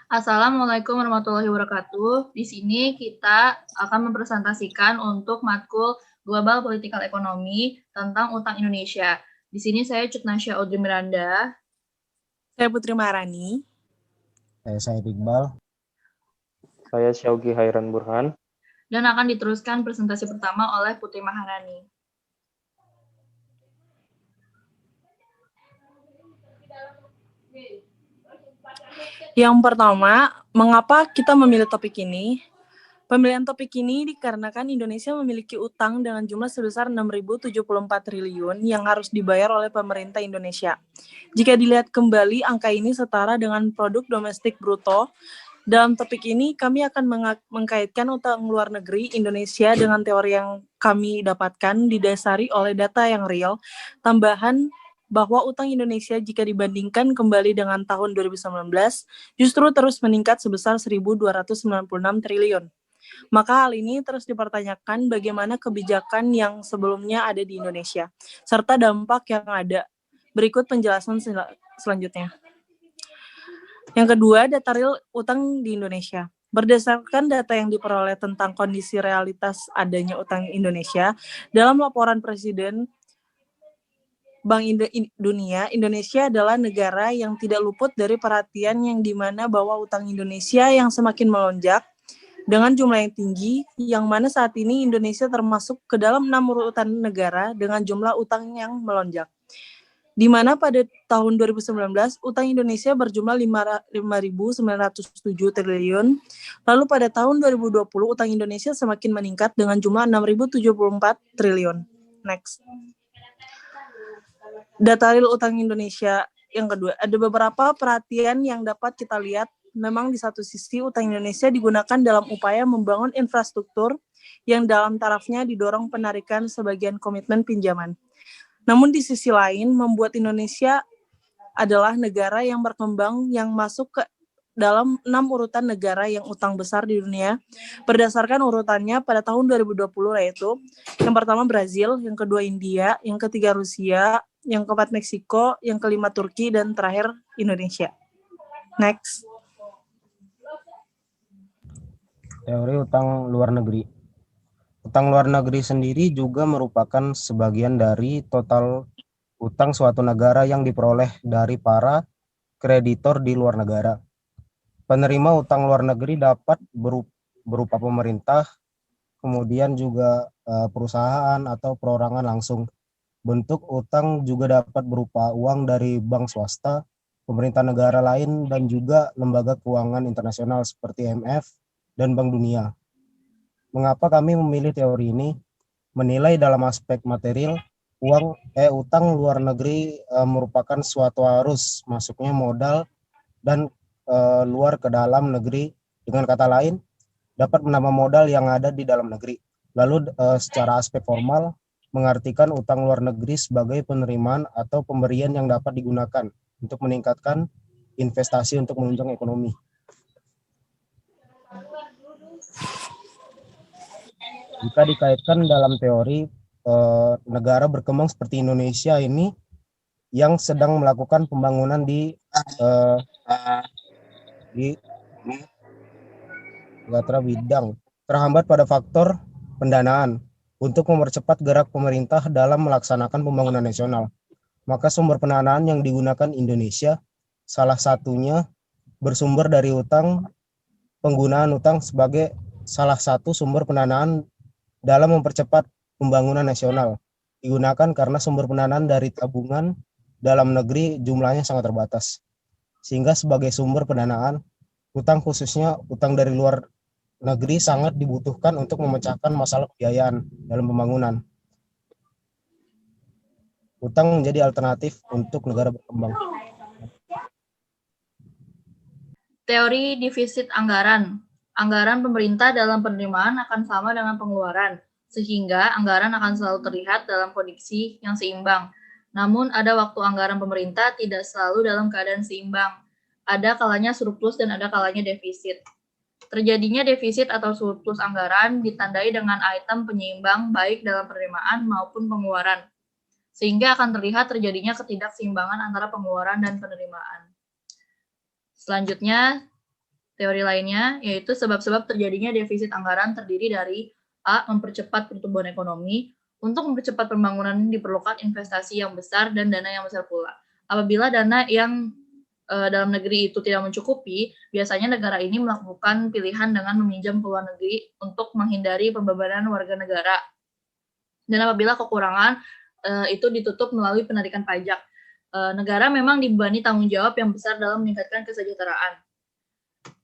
Assalamualaikum warahmatullahi wabarakatuh. Di sini kita akan mempresentasikan untuk matkul Global Political Economy tentang utang Indonesia. Di sini saya Cutnasya Audrey Miranda. Saya Putri Maharani. Saya Iqbal. Saya Syaugi Hairan Burhan. Dan akan diteruskan presentasi pertama oleh Putri Maharani. Yang pertama, mengapa kita memilih topik ini? Pemilihan topik ini dikarenakan Indonesia memiliki utang dengan jumlah sebesar 6.074 triliun yang harus dibayar oleh pemerintah Indonesia. Jika dilihat kembali, angka ini setara dengan produk domestik bruto. Dalam topik ini, kami akan mengkaitkan utang luar negeri Indonesia dengan teori yang kami dapatkan didasari oleh data yang real, tambahan bahwa utang Indonesia jika dibandingkan kembali dengan tahun 2019 justru terus meningkat sebesar 1.296 triliun. Maka hal ini terus dipertanyakan bagaimana kebijakan yang sebelumnya ada di Indonesia, serta dampak yang ada. Berikut penjelasan selanjutnya. Yang kedua, data real utang di Indonesia. Berdasarkan data yang diperoleh tentang kondisi realitas adanya utang Indonesia, dalam laporan Presiden Bank Dunia, Indonesia adalah negara yang tidak luput dari perhatian yang dimana bahwa utang Indonesia yang semakin melonjak dengan jumlah yang tinggi, yang mana saat ini Indonesia termasuk ke dalam 6 urutan negara dengan jumlah utang yang melonjak. Di mana pada tahun 2019, utang Indonesia berjumlah 5.907 triliun, lalu pada tahun 2020, utang Indonesia semakin meningkat dengan jumlah 6.074 triliun. Next. Data real utang Indonesia yang kedua, ada beberapa perhatian yang dapat kita lihat. Memang di satu sisi utang Indonesia digunakan dalam upaya membangun infrastruktur yang dalam tarafnya didorong penarikan sebagian komitmen pinjaman. Namun di sisi lain membuat Indonesia adalah negara yang berkembang yang masuk ke dalam 6 urutan negara yang utang besar di dunia berdasarkan urutannya pada tahun 2020, yaitu yang pertama Brazil, yang kedua India, yang ketiga Rusia, yang keempat Meksiko, yang kelima Turki, dan terakhir Indonesia. Next. Teori utang luar negeri. Utang luar negeri sendiri juga merupakan sebagian dari total utang suatu negara yang diperoleh dari para kreditor di luar negara. Penerima utang luar negeri dapat berupa pemerintah, kemudian juga perusahaan atau perorangan langsung. Bentuk utang juga dapat berupa uang dari bank swasta, pemerintah negara lain, dan juga lembaga keuangan internasional seperti IMF dan Bank Dunia. Mengapa kami memilih teori ini? Menilai dalam aspek material, utang luar negeri merupakan suatu arus masuknya modal dan luar ke dalam negeri. Dengan kata lain, dapat menambah modal yang ada di dalam negeri. Lalu secara aspek formal, mengartikan utang luar negeri sebagai penerimaan atau pemberian yang dapat digunakan untuk meningkatkan investasi untuk menunjang ekonomi. Jika dikaitkan dalam teori, negara berkembang seperti Indonesia ini yang sedang melakukan pembangunan di beberapa bidang terhambat pada faktor pendanaan untuk mempercepat gerak pemerintah dalam melaksanakan pembangunan nasional. Maka sumber pendanaan yang digunakan Indonesia salah satunya bersumber dari utang, penggunaan utang sebagai salah satu sumber pendanaan dalam mempercepat pembangunan nasional. Digunakan karena sumber pendanaan dari tabungan dalam negeri jumlahnya sangat terbatas. Sehingga sebagai sumber pendanaan, utang khususnya utang dari luar negeri sangat dibutuhkan untuk memecahkan masalah pembiayaan dalam pembangunan. Utang menjadi alternatif untuk negara berkembang. Teori defisit anggaran. Anggaran pemerintah dalam penerimaan akan sama dengan pengeluaran, sehingga anggaran akan selalu terlihat dalam kondisi yang seimbang. Namun ada waktu anggaran pemerintah tidak selalu dalam keadaan seimbang. Ada kalanya surplus dan ada kalanya defisit. Terjadinya defisit atau surplus anggaran ditandai dengan item penyeimbang baik dalam penerimaan maupun pengeluaran, sehingga akan terlihat terjadinya ketidakseimbangan antara pengeluaran dan penerimaan. Selanjutnya, Teori lainnya yaitu sebab-sebab terjadinya defisit anggaran terdiri dari A. Mempercepat pertumbuhan ekonomi. Untuk mempercepat pembangunan diperlukan investasi yang besar dan dana yang besar pula. Apabila dana yang dalam negeri itu tidak mencukupi, biasanya negara ini melakukan pilihan dengan meminjam ke luar negeri untuk menghindari pembebanan warga negara. Dan apabila kekurangan itu ditutup melalui penarikan pajak. Negara memang dibebani tanggung jawab yang besar dalam meningkatkan kesejahteraan.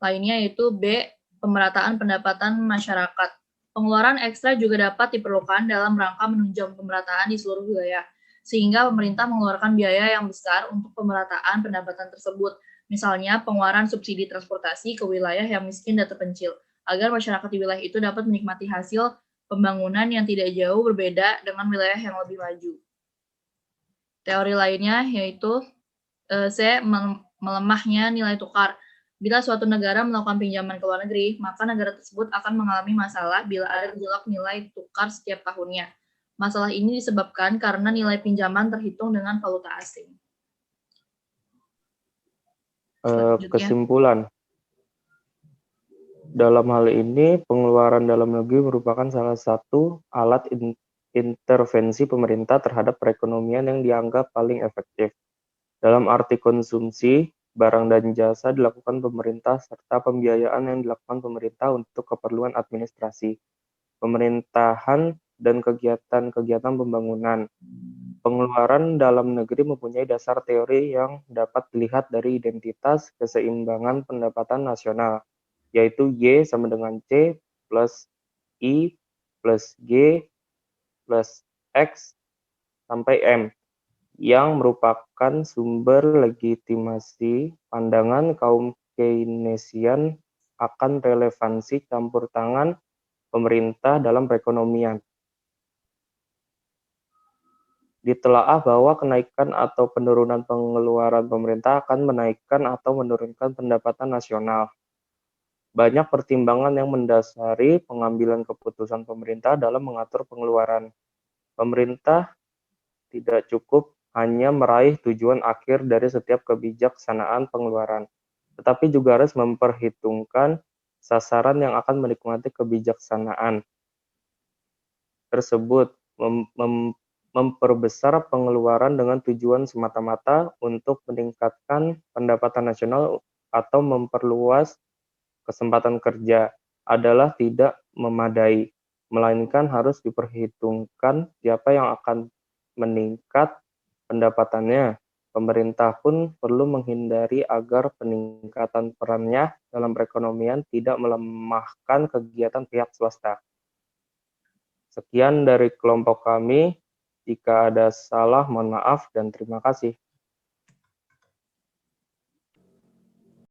Lainnya yaitu B. Pemerataan pendapatan masyarakat. Pengeluaran ekstra juga dapat diperlukan dalam rangka menunjang pemerataan di seluruh wilayah, sehingga pemerintah mengeluarkan biaya yang besar untuk pemerataan pendapatan tersebut. Misalnya, pengeluaran subsidi transportasi ke wilayah yang miskin dan terpencil, agar masyarakat di wilayah itu dapat menikmati hasil pembangunan yang tidak jauh berbeda dengan wilayah yang lebih maju. Teori lainnya yaitu C. Melemahnya nilai tukar. Bila suatu negara melakukan pinjaman ke luar negeri, maka negara tersebut akan mengalami masalah bila ada gejolak nilai tukar setiap tahunnya. Masalah ini disebabkan karena nilai pinjaman terhitung dengan valuta asing. Kesimpulan. Dalam hal ini, pengeluaran dalam negeri merupakan salah satu alat intervensi pemerintah terhadap perekonomian yang dianggap paling efektif. Dalam arti konsumsi, barang dan jasa dilakukan pemerintah serta pembiayaan yang dilakukan pemerintah untuk keperluan administrasi, pemerintahan, dan kegiatan-kegiatan pembangunan. Pengeluaran dalam negeri mempunyai dasar teori yang dapat dilihat dari identitas keseimbangan pendapatan nasional, yaitu Y sama dengan C plus I plus G plus X sampai M, yang merupakan sumber legitimasi pandangan kaum Keynesian akan relevansi campur tangan pemerintah dalam perekonomian. Ditelaah bahwa kenaikan atau penurunan pengeluaran pemerintah akan menaikkan atau menurunkan pendapatan nasional. Banyak pertimbangan yang mendasari pengambilan keputusan pemerintah dalam mengatur pengeluaran. Pemerintah tidak cukup hanya meraih tujuan akhir dari setiap kebijaksanaan pengeluaran, tetapi juga harus memperhitungkan sasaran yang akan menikmati kebijaksanaan tersebut, memperbesar pengeluaran dengan tujuan semata-mata untuk meningkatkan pendapatan nasional atau memperluas kesempatan kerja adalah tidak memadai, melainkan harus diperhitungkan siapa yang akan meningkat pendapatannya. Pemerintah pun perlu menghindari agar peningkatan perannya dalam perekonomian tidak melemahkan kegiatan pihak swasta. Sekian dari kelompok kami. Jika ada salah, mohon maaf dan terima kasih.